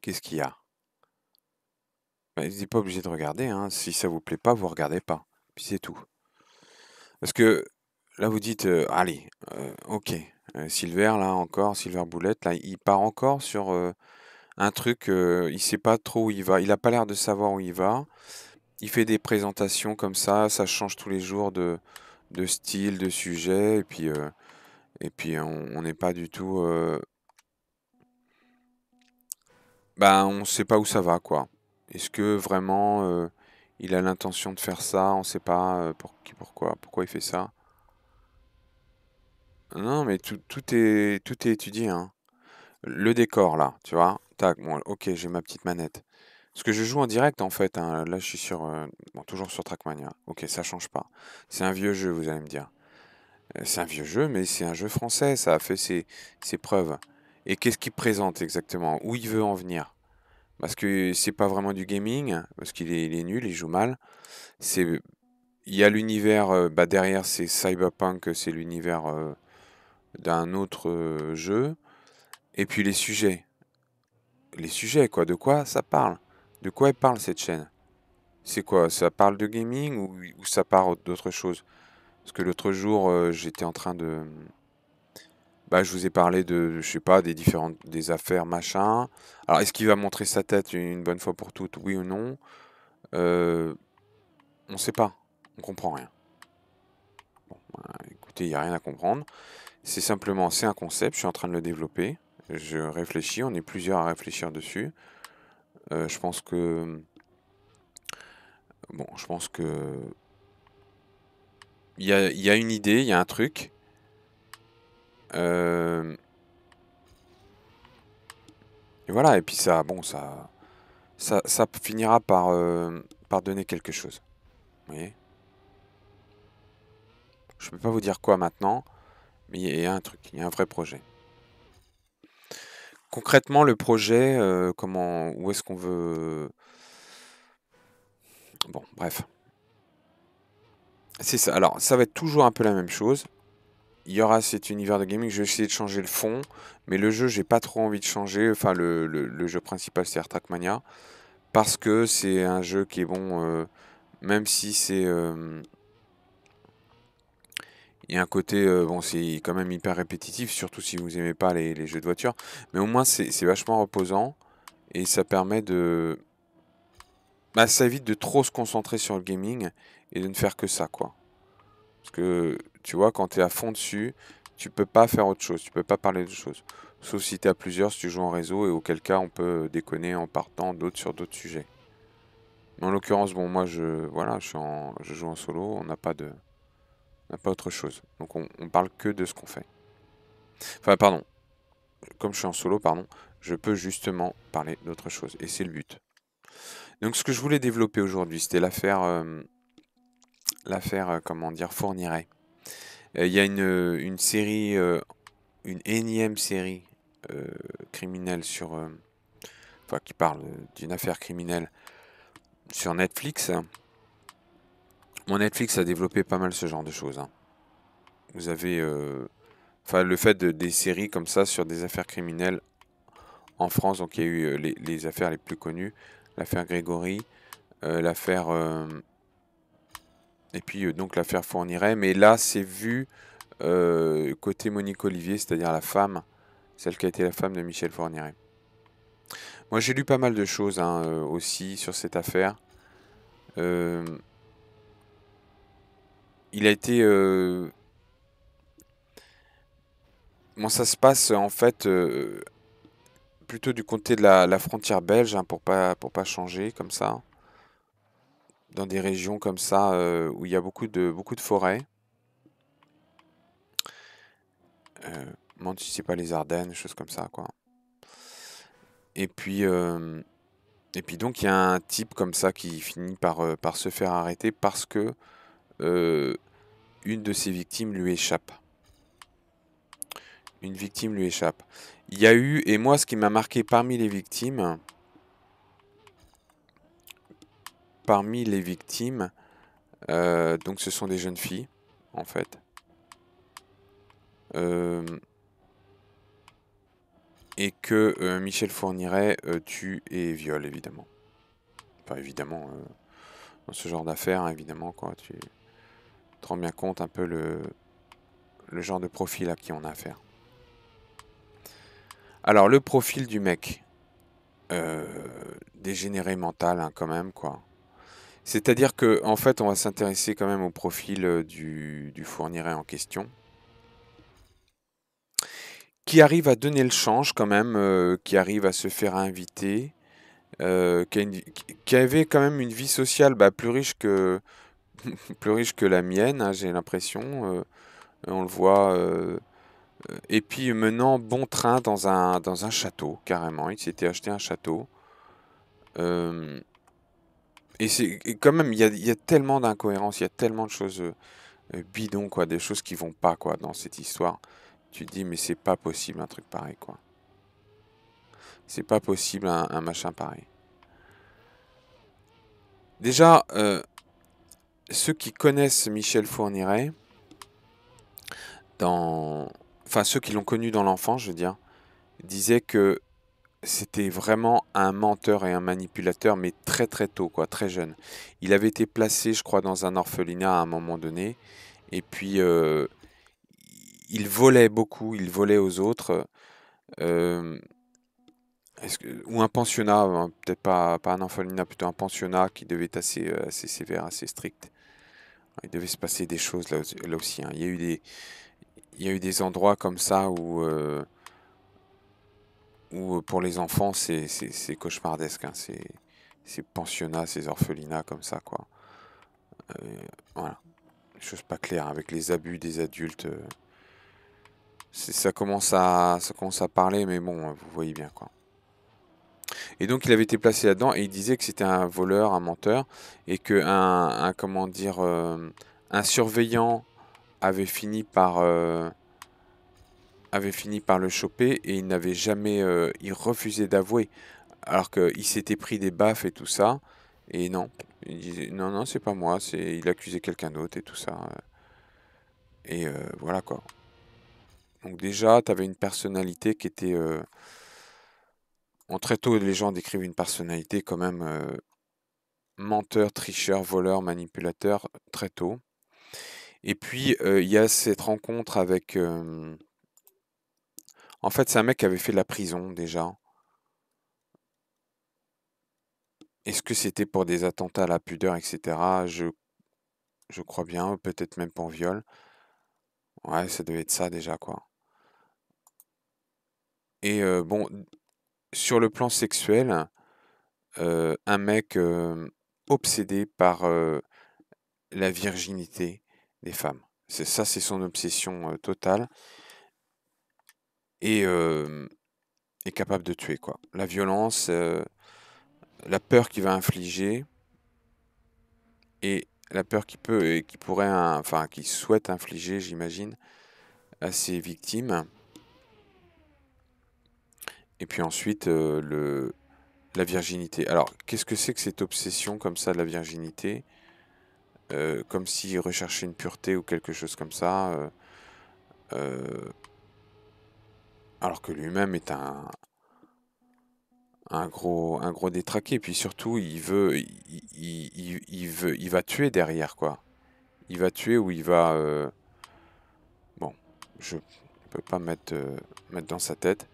Qu'est-ce qu'il y a? Bah, vous n'êtes pas obligé de regarder, hein. Si ça vous plaît pas, vous regardez pas. Puis c'est tout. Parce que là, vous dites, allez, ok, Silver, là encore, Silver Bullet, là, il part encore sur un truc, il sait pas trop où il va. Il a pas l'air de savoir où il va. Il fait des présentations comme ça change tous les jours de style, de sujet, et puis on n'est pas du tout, bah, on sait pas où ça va, quoi. Est-ce que vraiment il a l'intention de faire ça? On sait pas pourquoi il fait ça. Non, mais tout est étudié, hein. Le décor, là, tu vois. Tac, bon, ok, j'ai ma petite manette. Parce que je joue en direct, en fait, hein. Là, je suis bon, toujours sur Trackmania. Ok, ça change pas. C'est un vieux jeu, vous allez me dire. C'est un vieux jeu, mais c'est un jeu français. Ça a fait ses preuves. Et qu'est-ce qu'il présente exactement? Où il veut en venir? Parce que c'est pas vraiment du gaming, parce qu'il est nul, il joue mal. C'est, il y a l'univers, bah derrière c'est Cyberpunk, c'est l'univers d'un autre jeu. Et puis les sujets. Les sujets, quoi. De quoi ça parle? De quoi elle parle cette chaîne? C'est quoi? Ça parle de gaming ou ça parle d'autre chose? Parce que l'autre jour, j'étais en train de. Bah, je vous ai parlé de, je sais pas, des affaires, machin. Alors, est-ce qu'il va montrer sa tête une bonne fois pour toutes, oui ou non? Euh, on sait pas. On comprend rien. Bon, bah, écoutez, il n'y a rien à comprendre. C'est un concept, je suis en train de le développer. Je réfléchis, on est plusieurs à réfléchir dessus. Je pense que, bon, je pense que il y a une idée, il y a un truc. Euh, et voilà, et puis ça, bon, ça finira par donner quelque chose. Vous voyez? Je peux pas vous dire quoi maintenant, mais il y a un truc, il y a un vrai projet. Concrètement, le projet, où est-ce qu'on veut. Bon, bref. C'est ça. Alors, ça va être toujours un peu la même chose. Il y aura cet univers de gaming. Je vais essayer de changer le fond, mais le jeu, j'ai pas trop envie de changer. Enfin, le jeu principal, c'est Trackmania, parce que c'est un jeu qui est bon, même si c'est. Il y a un côté, bon, c'est quand même hyper répétitif, surtout si vous aimez pas les jeux de voiture. Mais au moins, c'est vachement reposant et ça permet de. Bah, ça évite de trop se concentrer sur le gaming et de ne faire que ça, quoi. Parce que, tu vois, quand tu es à fond dessus, tu peux pas faire autre chose, tu peux pas parler d'autre chose. Sauf si tu es à plusieurs, si tu joues en réseau, et auquel cas on peut déconner en partant d'autres sur d'autres sujets. Mais en l'occurrence, bon, moi, voilà, je joue en solo, on n'a pas autre chose. Donc on parle que de ce qu'on fait. Enfin, pardon, comme je suis en solo, pardon, je peux justement parler d'autre chose, et c'est le but. Donc ce que je voulais développer aujourd'hui, c'était l'affaire, comment dire, Fourniret. Il y a une série, une énième série euh, criminelle enfin, qui parle d'une affaire criminelle sur Netflix. Mon Netflix a développé pas mal ce genre de choses, hein. Vous avez, enfin, le fait des séries comme ça sur des affaires criminelles en France. Donc il y a eu les affaires les plus connues, l'affaire Grégory, l'affaire, et puis donc l'affaire Fourniret. Mais là, c'est vu côté Monique Olivier, c'est-à-dire la femme, celle qui a été la femme de Michel Fourniret. Moi, j'ai lu pas mal de choses, hein, aussi sur cette affaire. Euh, il a été. Bon, ça se passe en fait plutôt du côté de la frontière belge, hein, pour pas changer comme ça. Dans des régions comme ça où il y a beaucoup de forêts. Euh, je me demande si c'est pas les Ardennes, choses comme ça, quoi. Et puis, euh, et puis donc il y a un type comme ça qui finit par se faire arrêter parce que euh, une de ses victimes lui échappe. Une victime lui échappe. Il y a eu, et moi ce qui m'a marqué parmi les victimes, donc ce sont des jeunes filles, en fait. Euh, et que Michel Fourniret tue et viole, évidemment. Enfin, évidemment, dans ce genre d'affaires, évidemment, quoi, tu te rends bien compte un peu le genre de profil à qui on a affaire. Alors, le profil du mec, euh, dégénéré mental, hein, quand même, quoi. C'est-à-dire que, en fait, on va s'intéresser quand même au profil du Fourniret en question, qui arrive à donner le change quand même, qui arrive à se faire inviter, qui avait quand même une vie sociale plus riche que, plus riche que la mienne, hein, j'ai l'impression. On le voit. Et puis menant bon train dans un château, carrément. Il s'était acheté un château. Euh, et quand même, il y a tellement d'incohérences, il y a tellement de choses bidons, quoi, des choses qui vont pas, quoi, dans cette histoire. Tu te dis, mais c'est pas possible un truc pareil, quoi. C'est pas possible un machin pareil. Déjà, ceux qui connaissent Michel Fourniret, dans... enfin ceux qui l'ont connu dans l'enfance, je veux dire, disaient que c'était vraiment un menteur et un manipulateur, mais très très tôt, quoi, très jeune. Il avait été placé, je crois, dans un orphelinat à un moment donné, et puis il volait beaucoup, il volait aux autres, euh, ou un pensionnat, hein, peut-être pas un orphelinat, plutôt un pensionnat qui devait être assez sévère, assez strict. Il devait se passer des choses là aussi, hein. Il y a eu des endroits comme ça où pour les enfants c'est cauchemardesque, hein. Ces pensionnats, ces orphelinats comme ça, quoi. Euh, voilà, des choses pas claires avec les abus des adultes. Ça commence à parler, mais bon, vous voyez bien, quoi. Et donc il avait été placé là-dedans et il disait que c'était un voleur, un menteur, et que comment dire, un surveillant avait fini par le choper et il n'avait jamais, il refusait d'avouer, alors qu'il s'était pris des baffes et tout ça, et non, il disait non, non, c'est pas moi, il accusait quelqu'un d'autre et tout ça, et voilà, quoi. Donc déjà, tu avais une personnalité qui était, en très tôt, les gens décrivent une personnalité quand même menteur, tricheur, voleur, manipulateur, très tôt. Et puis il y a cette rencontre avec, en fait, c'est un mec qui avait fait de la prison déjà. Est-ce que c'était pour des attentats à la pudeur, etc. Je crois bien, peut-être même pour viol. Ouais, ça devait être ça déjà, quoi. Et bon, sur le plan sexuel, un mec obsédé par la virginité des femmes. C'est son obsession totale et est capable de tuer, quoi. La violence, la peur qu'il va infliger et la peur qu'il peut et qu'il pourrait, enfin, qu'il souhaite infliger, j'imagine, à ses victimes. Et puis ensuite, la virginité. Alors, qu'est-ce que c'est que cette obsession comme ça de la virginité? Comme s'il recherchait une pureté ou quelque chose comme ça. Euh, alors que lui-même est un gros détraqué. Puis surtout, il va tuer derrière, quoi. Il va tuer ou il va. Bon, je ne peux pas mettre dans sa tête.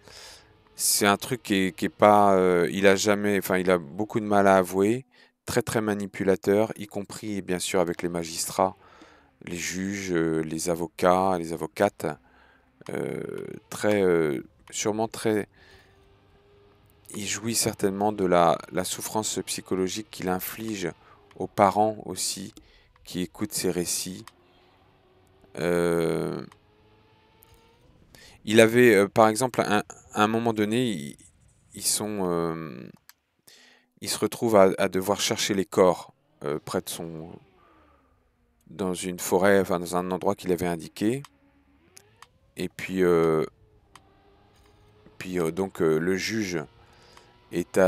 C'est un truc qui est pas. Il a jamais. Enfin, il a beaucoup de mal à avouer. Très très manipulateur, y compris bien sûr avec les magistrats, les juges, les avocats, les avocates. Très. Sûrement très. Il jouit certainement de la souffrance psychologique qu'il inflige aux parents aussi, qui écoutent ses récits. Euh, il avait, par exemple, à un moment donné, ils sont, il se retrouve à devoir chercher les corps près de dans une forêt, enfin dans un endroit qu'il avait indiqué. Et puis donc le juge est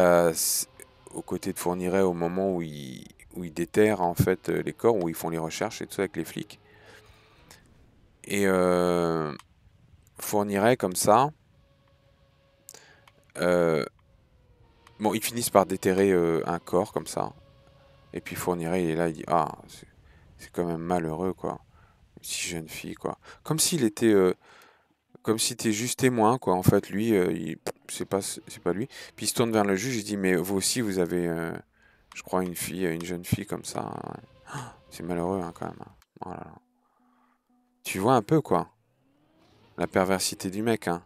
aux côtés de Fourniret au moment où il déterre en fait les corps, où ils font les recherches et tout ça avec les flics. Et Fourniret comme ça Euh, bon, ils finissent par déterrer un corps comme ça. Et puis Fourniret, il est là, il dit, ah, c'est quand même malheureux, quoi. Si jeune fille, quoi. Comme s'il était, comme si t'es juste témoin, quoi. En fait, lui, c'est pas lui. Puis il se tourne vers le juge, il dit, mais vous aussi, vous avez, je crois, une fille, une jeune fille comme ça. Ouais. C'est malheureux, hein, quand même, hein. Oh là là. Tu vois un peu, quoi, la perversité du mec, hein.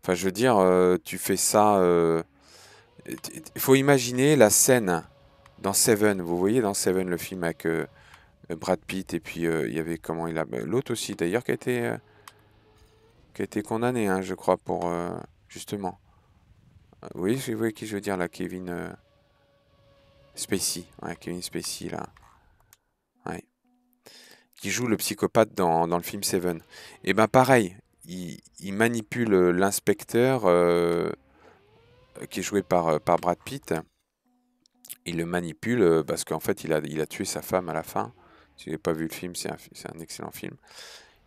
Enfin, je veux dire, tu fais ça. Il faut imaginer la scène dans Seven. Vous voyez dans Seven le film avec Brad Pitt et puis il y avait comment il a l'autre aussi d'ailleurs qui a été condamné, hein, je crois pour justement. Oui, vous voyez qui je veux dire là, Kevin Spacey, ouais, Kevin Spacey là, ouais, qui joue le psychopathe dans le film Seven. Et ben pareil, il manipule l'inspecteur qui est joué par Brad Pitt. Il le manipule parce qu'en fait il a tué sa femme à la fin. Si vous n'avez pas vu le film, c'est un excellent film.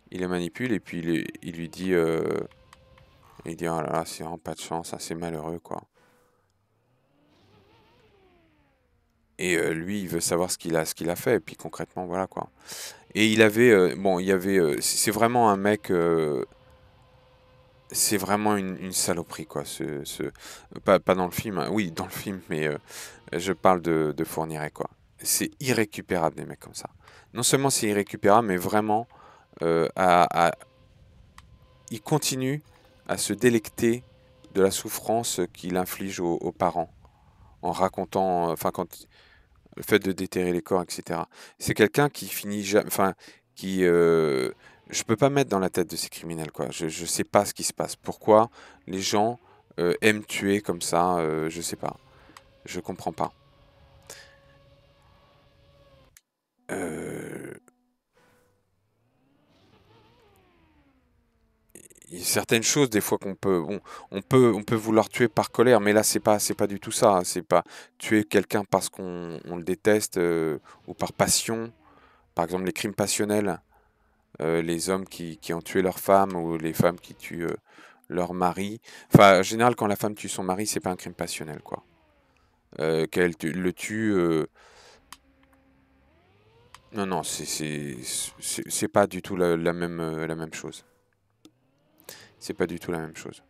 Il le manipule et puis il lui dit, oh là là, c'est vraiment pas de chance, hein, c'est malheureux quoi. Et lui, il veut savoir ce qu'il a fait et puis concrètement voilà quoi. Et il avait, bon, il y avait, c'est vraiment un mec, c'est vraiment une saloperie quoi. Pas dans le film, hein. Oui dans le film, mais je parle de Fourniret quoi. C'est irrécupérable des mecs comme ça. Non seulement c'est irrécupérable, mais vraiment, il continue à se délecter de la souffrance qu'il inflige aux parents en racontant, enfin, quand le fait de déterrer les corps, etc. C'est quelqu'un qui finit jamais, enfin, qui, je peux pas mettre dans la tête de ces criminels, quoi. Je sais pas ce qui se passe. Pourquoi les gens aiment tuer comme ça, je sais pas. Je comprends pas. Euh, il y a certaines choses des fois qu'on peut on peut vouloir tuer par colère mais là c'est pas du tout ça, hein. C'est pas tuer quelqu'un parce qu'on on le déteste ou par passion, par exemple les crimes passionnels, les hommes qui ont tué leur femme ou les femmes qui tuent leur mari, enfin en général quand la femme tue son mari c'est pas un crime passionnel quoi. Le tue non non c'est pas du tout la même chose, c'est pas du tout la même chose.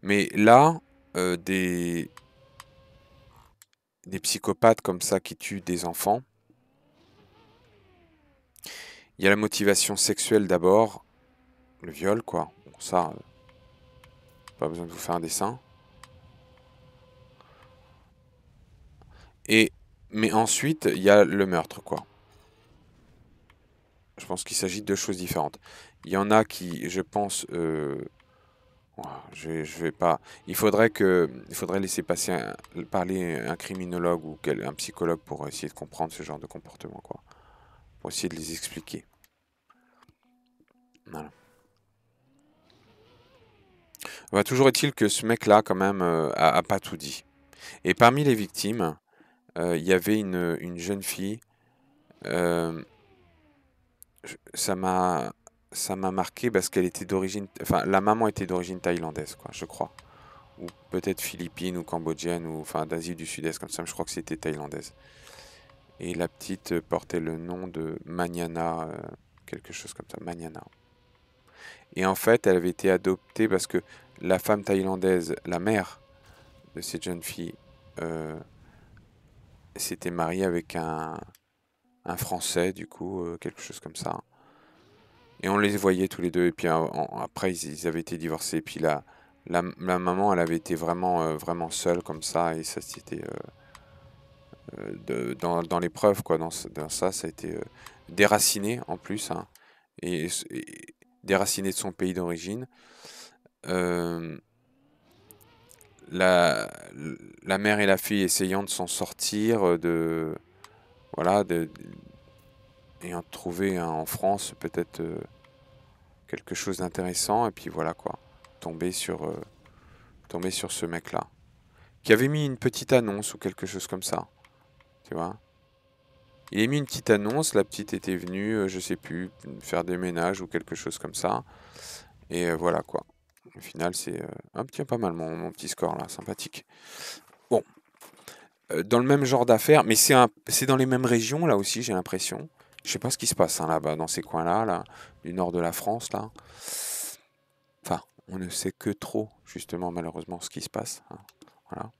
Mais là, euh, des, des psychopathes comme ça qui tuent des enfants, il y a la motivation sexuelle d'abord, le viol, quoi. Bon, ça, pas besoin de vous faire un dessin. Et, mais ensuite, il y a le meurtre, quoi. Je pense qu'il s'agit de deux choses différentes. Il y en a qui, je pense, ouah, je vais pas. Il faudrait laisser passer parler un criminologue ou un psychologue pour essayer de comprendre ce genre de comportement, quoi. Pour essayer de les expliquer. Voilà. Bah, toujours est-il que ce mec-là, quand même, a pas tout dit. Et parmi les victimes, il y avait une jeune fille. euh, ça m'a, ça m'a marqué parce qu'elle était d'origine, enfin, la maman était d'origine thaïlandaise, quoi, je crois, ou peut-être philippine ou cambodgienne ou enfin d'Asie du Sud-Est comme ça. Mais je crois que c'était thaïlandaise. Et la petite portait le nom de Maniana, quelque chose comme ça, Maniana. Et en fait, elle avait été adoptée parce que la femme thaïlandaise, la mère de cette jeune fille, euh, s'était mariée avec un Français, du coup, quelque chose comme ça. Et on les voyait tous les deux. Et puis après, ils avaient été divorcés. Et puis la maman, elle avait été vraiment, vraiment seule comme ça. Et ça, c'était dans l'épreuve, quoi. Dans ça, ça a été déraciné en plus, hein, et déraciné de son pays d'origine. Euh, la, la mère et la fille essayant de s'en sortir, voilà, ayant trouvé hein, en France peut-être quelque chose d'intéressant, et puis voilà quoi, tomber sur, euh, tomber sur ce mec-là, qui avait mis une petite annonce ou quelque chose comme ça, tu vois. Il a mis une petite annonce, la petite était venue, je sais plus, faire des ménages ou quelque chose comme ça, et voilà quoi. Au final, c'est... hop, tiens, pas mal mon petit score là, sympathique. Bon, dans le même genre d'affaires, mais c'est dans les mêmes régions là aussi, j'ai l'impression. Je sais pas ce qui se passe hein, là-bas, dans ces coins-là, là, du nord de la France, là. Enfin, on ne sait que trop, justement, malheureusement, ce qui se passe, hein. Voilà.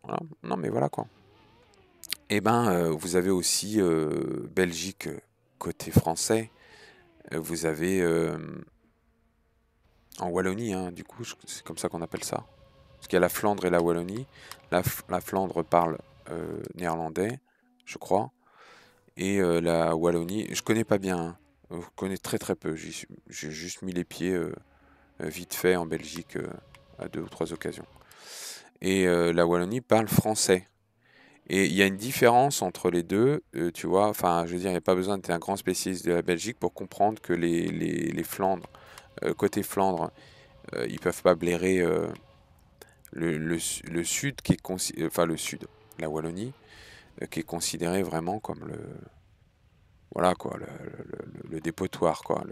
Voilà. Non, mais voilà quoi. Eh ben, vous avez aussi Belgique côté français. Vous avez en Wallonie, hein, du coup, c'est comme ça qu'on appelle ça. Parce qu'il y a la Flandre et la Wallonie. La Flandre parle néerlandais, je crois. Et la Wallonie, je connais pas bien, hein. Je connais très très peu. J'ai juste mis les pieds vite fait en Belgique à 2 ou 3 occasions. Et la Wallonie parle français. Et il y a une différence entre les deux, tu vois. Enfin, je veux dire, il n'y a pas besoin d'être un grand spécialiste de la Belgique pour comprendre que les Flandres, côté Flandre, ils peuvent pas blairer le sud qui est enfin le sud, la Wallonie, qui est considéré vraiment comme le voilà quoi, le dépotoir quoi.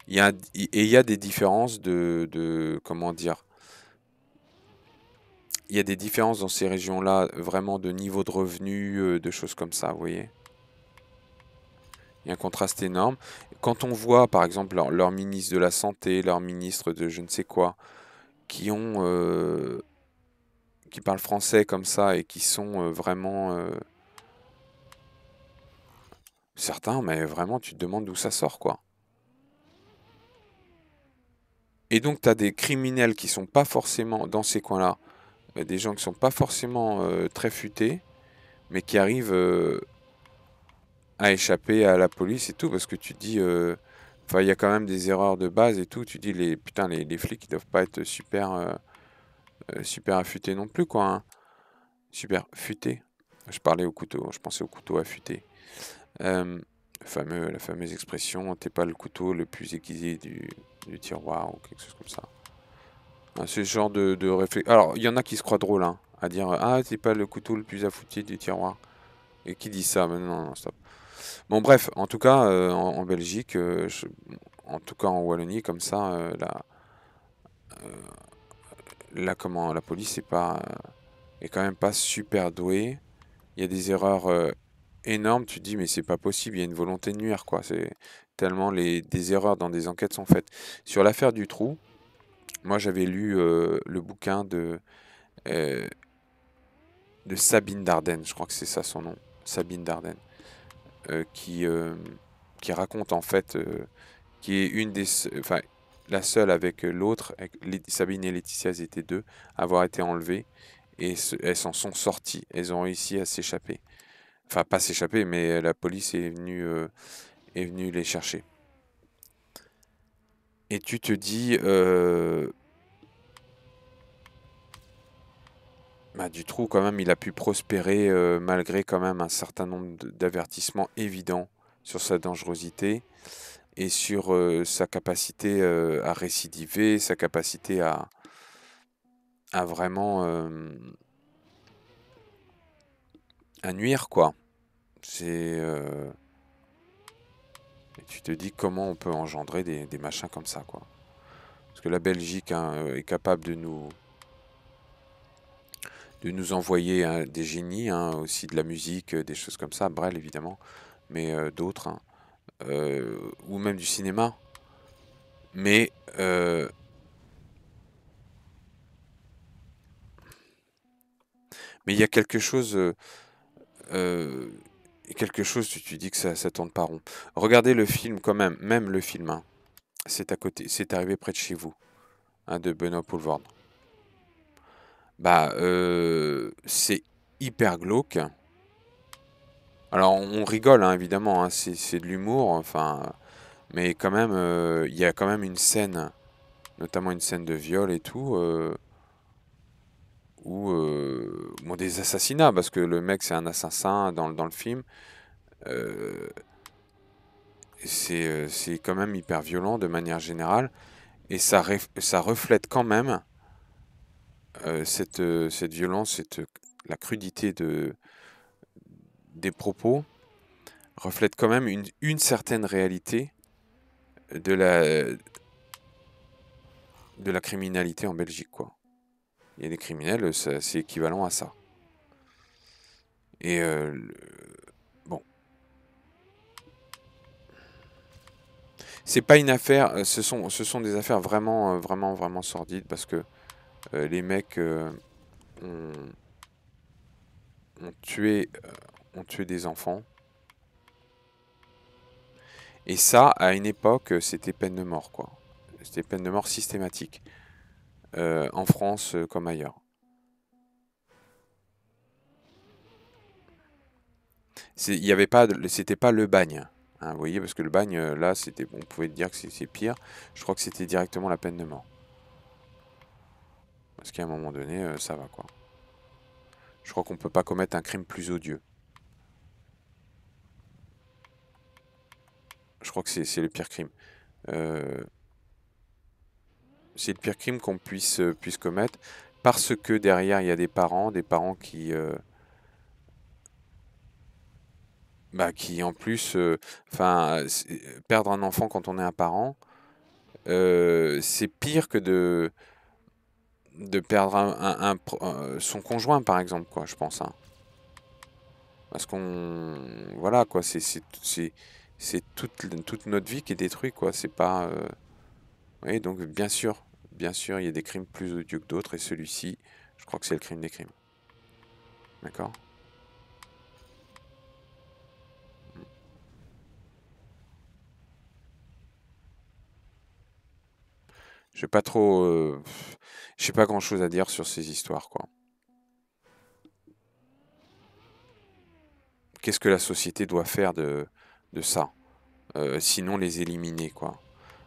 Et il y a des différences comment dire, il y a des différences dans ces régions-là, vraiment de niveau de revenus, de choses comme ça, vous voyez. Il y a un contraste énorme. Quand on voit, par exemple, leur ministre de la Santé, leur ministre de je ne sais quoi, qui qui parlent français comme ça et qui sont vraiment certains, mais vraiment, tu te demandes d'où ça sort, quoi. Et donc, tu as des criminels qui sont pas forcément dans ces coins-là, des gens qui sont pas forcément très futés, mais qui arrivent à échapper à la police et tout, parce que tu te dis, enfin, il y a quand même des erreurs de base et tout. Tu dis, putain, les flics, ils doivent pas être super affûtés non plus, quoi, hein. Super futés. Je parlais au couteau, je pensais au couteau affûté. Euh, la fameuse expression, t'es pas le couteau le plus aiguisé du tiroir ou quelque chose comme ça. Hein, ce genre de réflexion. Alors, il y en a qui se croient drôles, hein, à dire ah, t'es pas le couteau le plus affûté du tiroir. Et qui dit ça? Mais non, non, stop. Bon, bref, en tout cas, en Belgique, en tout cas en Wallonie, comme ça, comment, la police est quand même pas super douée. Il y a des erreurs énormes. Tu te dis, mais c'est pas possible, il y a une volonté de nuire, quoi. C'est tellement des erreurs dans des enquêtes sont faites. Sur l'affaire du trou, moi j'avais lu le bouquin euh, de Sabine Dardenne, je crois que c'est ça son nom, Sabine Dardenne, euh, qui, euh, qui raconte en fait, qui est enfin, la seule avec l'autre, Sabine et Laetitia, elles étaient deux, à avoir été enlevées, et elles s'en sont sorties, elles ont réussi à s'échapper. Enfin, pas s'échapper, mais la police est venue les chercher. Et tu te dis, bah, Dutroux, quand même, il a pu prospérer malgré quand même un certain nombre d'avertissements évidents sur sa dangerosité et sur sa capacité à récidiver, sa capacité à vraiment à nuire, quoi. Et tu te dis comment on peut engendrer des machins comme ça, quoi. Parce que la Belgique hein, est capable de nous envoyer hein, des génies, hein, aussi de la musique, des choses comme ça, Brel évidemment, mais d'autres, hein, ou même du cinéma. Mais mais il y a euh, quelque chose, tu dis que ça tourne pas rond. Regardez le film quand même le film, hein, c'est à côté, c'est arrivé près de chez vous, hein, de Benoît Poelvoorde. Bah, c'est hyper glauque. Alors on rigole hein, évidemment, hein, c'est de l'humour, enfin, mais quand même, il y a quand même une scène, notamment une scène de viol et tout, ou bon, des assassinats, parce que le mec c'est un assassin dans le film. euh, c'est quand même hyper violent de manière générale, et ça reflète quand même cette violence, la crudité des propos, reflète quand même une certaine réalité de de la criminalité en Belgique, quoi. Il y a des criminels, c'est équivalent à ça. Et bon, c'est pas une affaire, ce sont des affaires vraiment, vraiment sordides parce que les mecs ont, ont tué, des enfants. Et ça, à une époque, c'était peine de mort, quoi. C'était peine de mort systématique, en France comme ailleurs. Il y avait pas, c'était pas le bagne, hein, vous voyez, parce que le bagne, là, c'était, on pouvait dire que c'est pire. Je crois que c'était directement la peine de mort. Parce qu'à un moment donné, ça va, quoi. Je crois qu'on peut pas commettre un crime plus odieux. Je crois que c'est le pire crime. Euh, c'est le pire crime qu'on puisse commettre parce que derrière, il y a des parents qui en plus, enfin, perdre un enfant quand on est un parent, c'est pire que de perdre son conjoint, par exemple, quoi, je pense, hein. Parce voilà, quoi, c'est toute notre vie qui est détruite, quoi. C'est pas, oui, donc bien sûr, il y a des crimes plus odieux que d'autres, et celui-ci, je crois que c'est le crime des crimes. D'accord? J'ai pas trop, j'ai pas grand-chose à dire sur ces histoires, quoi. Qu'est-ce que la société doit faire de ça? Sinon les éliminer, quoi.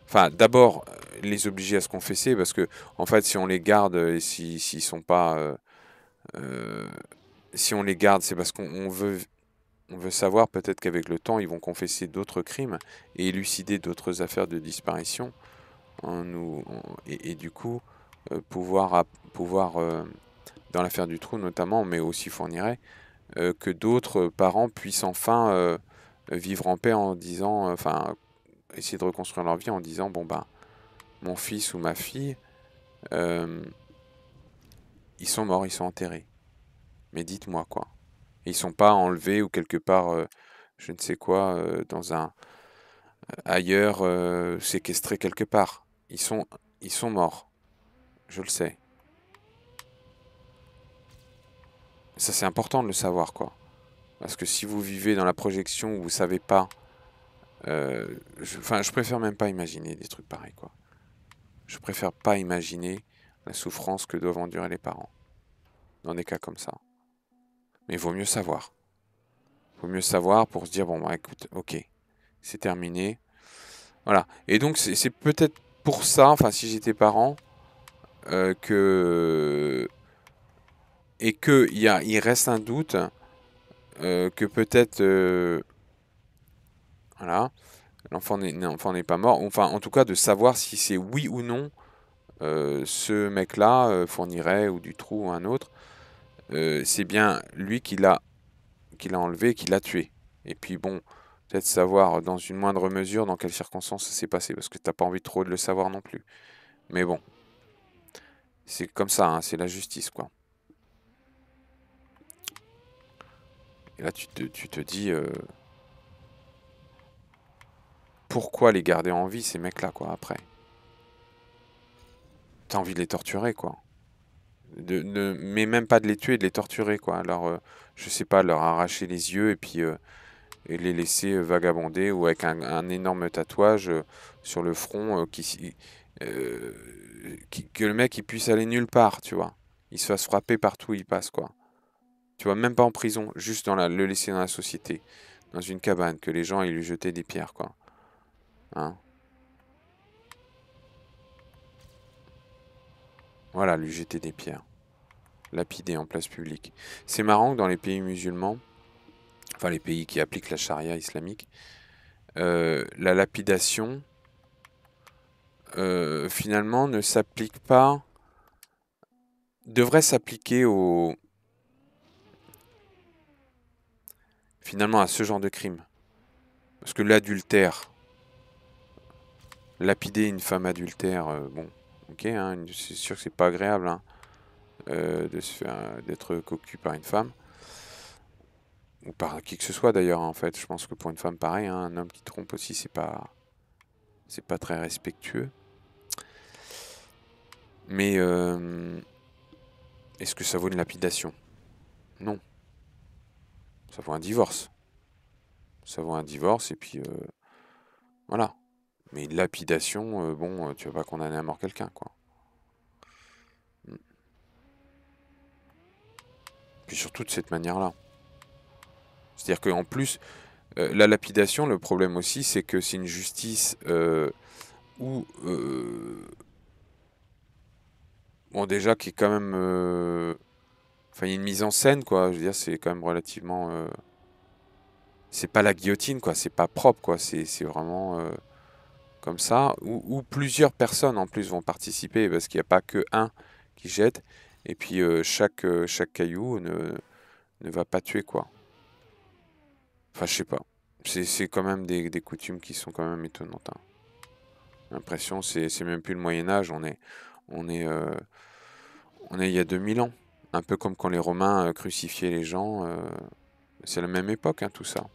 Enfin, d'abord, les obliger à se confesser, parce que, en fait, si on les garde, et s'ils sont pas, euh, si on les garde, c'est parce on veut savoir peut-être qu'avec le temps, ils vont confesser d'autres crimes et élucider d'autres affaires de disparition, hein, et du coup, pouvoir dans l'affaire du trou notamment, mais aussi fournirait, que d'autres parents puissent enfin vivre en paix en disant, enfin, essayer de reconstruire leur vie en disant, bon ben, mon fils ou ma fille, euh, ils sont morts, ils sont enterrés. Mais dites-moi quoi. Et ils sont pas enlevés ou quelque part, je ne sais quoi, dans un ailleurs, séquestrés quelque part. Ils sont morts. Je le sais. Ça c'est important de le savoir, quoi. Parce que si vous vivez dans la projection où vous savez pas, enfin, je préfère même pas imaginer des trucs pareils, quoi. Je préfère pas imaginer la souffrance que doivent endurer les parents dans des cas comme ça. Mais il vaut mieux savoir. Il vaut mieux savoir pour se dire, bon, bah écoute, ok, c'est terminé. Voilà. Et donc, c'est peut-être pour ça, enfin, si j'étais parent, que. Et il reste un doute, que peut-être. Voilà. L'enfant n'est pas mort. Enfin, en tout cas, de savoir si c'est oui ou non, ce mec-là fournirait, ou du trou ou un autre, c'est bien lui qui l'a enlevé, qui l'a tué. Et puis bon, peut-être savoir dans une moindre mesure dans quelles circonstances ça s'est passé, parce que t'as pas envie trop de le savoir non plus. Mais bon, c'est comme ça, hein, c'est la justice, quoi. Et là, tu te dis, pourquoi les garder en vie, ces mecs-là, quoi, après? T'as envie de les torturer, quoi. Mais même pas de les tuer, de les torturer, quoi. Alors, je sais pas, leur arracher les yeux et les laisser vagabonder, ou avec un énorme tatouage sur le front, euh, que le mec il puisse aller nulle part, tu vois. Il se fasse frapper partout où il passe, quoi. Tu vois, même pas en prison, juste le laisser dans la société, dans une cabane, que les gens ils lui jetaient des pierres, quoi. Hein. Voilà, lui jeter des pierres, lapider en place publique. C'est marrant que dans les pays musulmans, enfin les pays qui appliquent la charia islamique, la lapidation, finalement, ne s'applique pas, devrait s'appliquer finalement à ce genre de crime. Parce que l'adultère, lapider une femme adultère, bon, ok, hein, c'est sûr que c'est pas agréable, hein, d'être cocu par une femme, ou par qui que ce soit d'ailleurs, hein, en fait. Je pense que pour une femme, pareil, hein, un homme qui trompe aussi, c'est pas très respectueux. Mais est-ce que ça vaut une lapidation? Non, ça vaut un divorce. Ça vaut un divorce et puis voilà. Mais une lapidation, bon, tu vas pas condamner à mort quelqu'un, quoi. Mm. Puis surtout de cette manière-là. C'est-à-dire qu'en plus, la lapidation, le problème aussi, c'est que c'est une justice où, bon, déjà, qui est quand même, enfin, il y a une mise en scène, quoi. Je veux dire, c'est quand même relativement, c'est pas la guillotine, quoi. C'est pas propre, quoi. C'est vraiment comme ça, où plusieurs personnes en plus vont participer, parce qu'il n'y a pas que un qui jette, et puis chaque caillou ne va pas tuer, quoi. Enfin, je sais pas. C'est quand même des coutumes qui sont quand même étonnantes, hein. J'ai l'impression, c'est même plus le Moyen-Âge, on est, euh, on est il y a 2000 ans. Un peu comme quand les Romains crucifiaient les gens, c'est la même époque, hein, tout ça.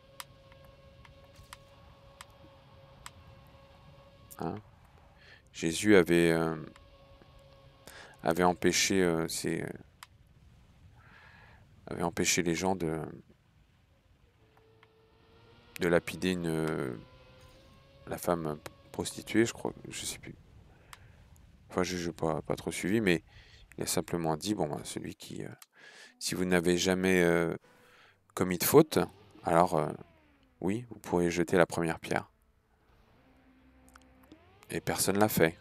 Hein. Jésus avait empêché, avait empêché les gens de lapider la femme prostituée, je crois, je sais plus. Enfin, je n'ai pas trop suivi, mais il a simplement dit, bon, ben, celui qui, si vous n'avez jamais commis de faute, alors oui, vous pourrez jeter la première pierre. Et personne l'a fait.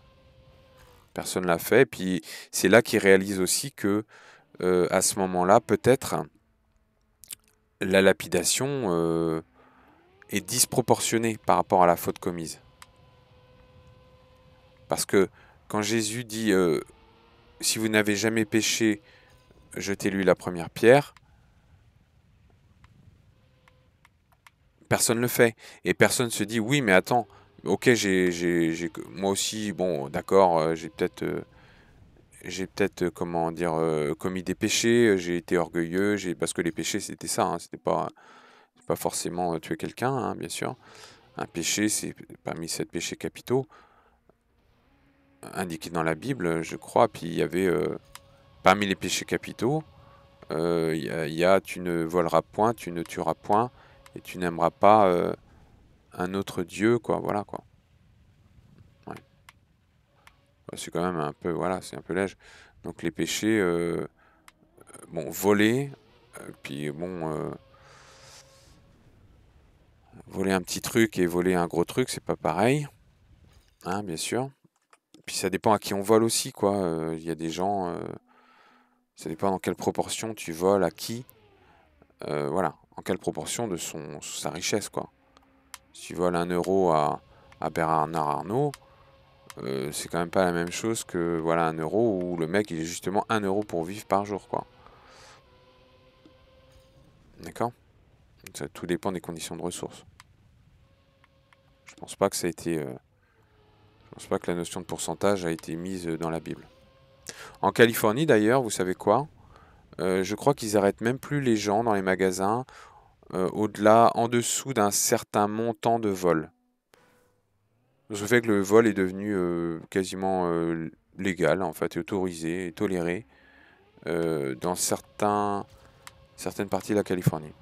Personne l'a fait. Et puis c'est là qu'il réalise aussi que à ce moment-là, peut-être la lapidation est disproportionnée par rapport à la faute commise. Parce que quand Jésus dit si vous n'avez jamais péché, jetez-lui la première pierre, personne ne le fait. Et personne se dit oui, mais attends, ok, moi aussi, bon, d'accord, j'ai peut-être, comment dire, commis des péchés, j'ai été orgueilleux, parce que les péchés c'était ça, hein, c'est pas forcément tuer quelqu'un, hein, bien sûr. Un péché, c'est parmi 7 péchés capitaux indiqués dans la Bible, je crois. Puis il y avait parmi les péchés capitaux, il y a tu ne voleras point, tu ne tueras point et tu n'aimeras pas un autre Dieu, quoi. Voilà, quoi. Ouais. Ouais, c'est quand même un peu, voilà, c'est un peu léger. Donc les péchés, bon, voler, puis bon, voler un petit truc et voler un gros truc, c'est pas pareil, hein, bien sûr. Puis ça dépend à qui on vole aussi, quoi. Il y a des gens, ça dépend dans quelle proportion tu voles, à qui, voilà, en quelle proportion de sa richesse, quoi. Si tu voles 1 euro à Bernard Arnault, c'est quand même pas la même chose que voilà 1 euro où le mec il est justement 1 euro pour vivre par jour, quoi. D'accord? Ça tout dépend des conditions de ressources. Je pense pas que ça a été, je pense pas que la notion de pourcentage a été mise dans la Bible. En Californie d'ailleurs, vous savez quoi? Je crois qu'ils arrêtent même plus les gens dans les magasins au-delà, en dessous d'un certain montant de vol. Ce qui fait que le vol est devenu quasiment légal, en fait, et autorisé et toléré dans certaines parties de la Californie.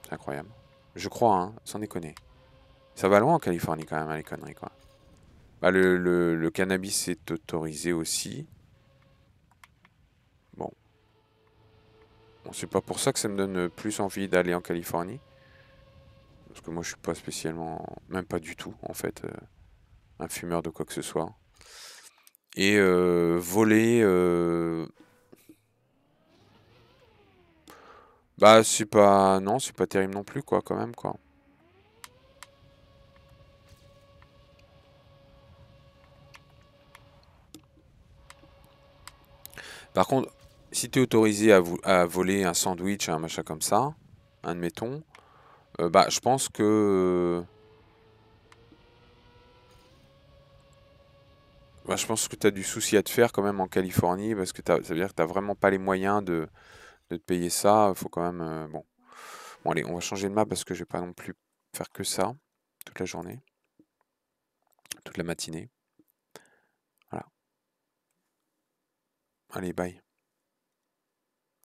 C'est incroyable. Je crois, hein, sans déconner. Ça va loin en Californie quand même, hein, les conneries, quoi. Bah, le cannabis est autorisé aussi. Bon, c'est pas pour ça que ça me donne plus envie d'aller en Californie. Parce que moi, je suis pas spécialement, même pas du tout, en fait, un fumeur de quoi que ce soit. Et voler, bah c'est pas, non, c'est pas terrible non plus, quoi, quand même, quoi. Par contre, si tu es autorisé à voler un sandwich, un machin comme ça, admettons, bah je pense que Bah, je pense que tu as du souci à te faire quand même en Californie parce que ça veut dire que tu vraiment pas les moyens de te payer ça. Faut quand même. Bon. Bon, allez, on va changer de map parce que je vais pas non plus faire que ça toute la journée, toute la matinée. Voilà. Allez, bye.